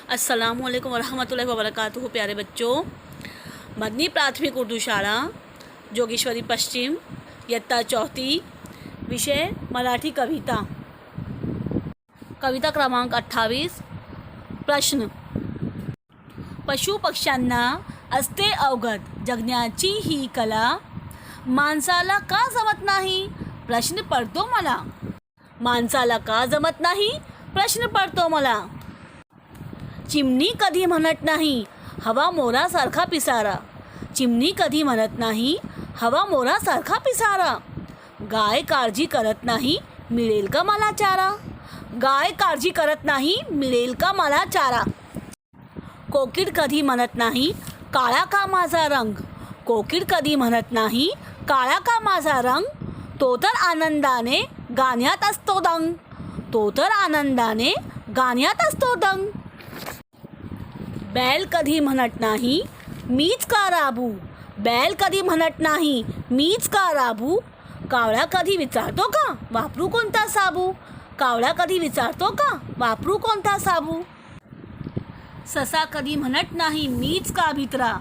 अस्सलामुअलैकुम वरहमतुल्लाहि वबरकातुहू। प्यारे बच्चों, मदनी प्राथमिक उर्दू शाळा जोगेश्वरी पश्चिम, इयत्ता चौथी, विषय मराठी कविता। कविता क्रमांक 28। प्रश्न: पशु पक्ष्यांना असते अवगत जगण्याची ही कला, माणसाला का जमत नाही प्रश्न पडतो मला। माणसाला का जमत नाही प्रश्न पडतो मला। चिमणी कधी म्हणत नाही हवा मोरासारखा पिसारा। चिमणी कधी म्हणत नाही हवा मोरासारखा पिसारा। गाय काळजी करत नाही मिळेल का मला चारा। गाय काळजी करत नाही मिळेल का मला चारा। कोकिळ कधी म्हणत नाही काळा का माझा रंग। कोकिळ कधी म्हणत नाही काळा का माझा रंग। तो तर आनंदाने गाण्यात असतो दंग। तो तर आनंदाने गाण्यात असतो दंग। बैल कधी म्हणत नाही मीच का राबू। बैल कधी म्हणत नाही मीच का राबू। कावळा कधी विचारतो का वापरू कोणता साबू। कावळा कधी विचारतो का वापरू कोणता साबू। ससा कधी म्हणत नाही मीच का भित्रा।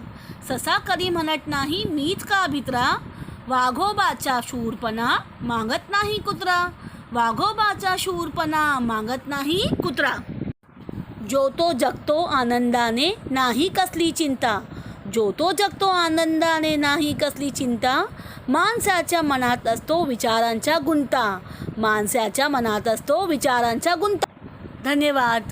ससा कधी म्हणत नाही मीच का भित्रा। वाघोबाचा शूरपणा मागत नाही कुत्रा। वाघोबाचा शूरपणा मागत नाही कुत्रा। जो तो जगतो आनंदाने नाही कसली चिंता। जो तो जगतो आनंदाने नाही कसली चिंता। माणसाच्या मनात असतो विचारांचा गुंता। माणसाच्या मनात असतो विचारांचा गुंता। धन्यवाद।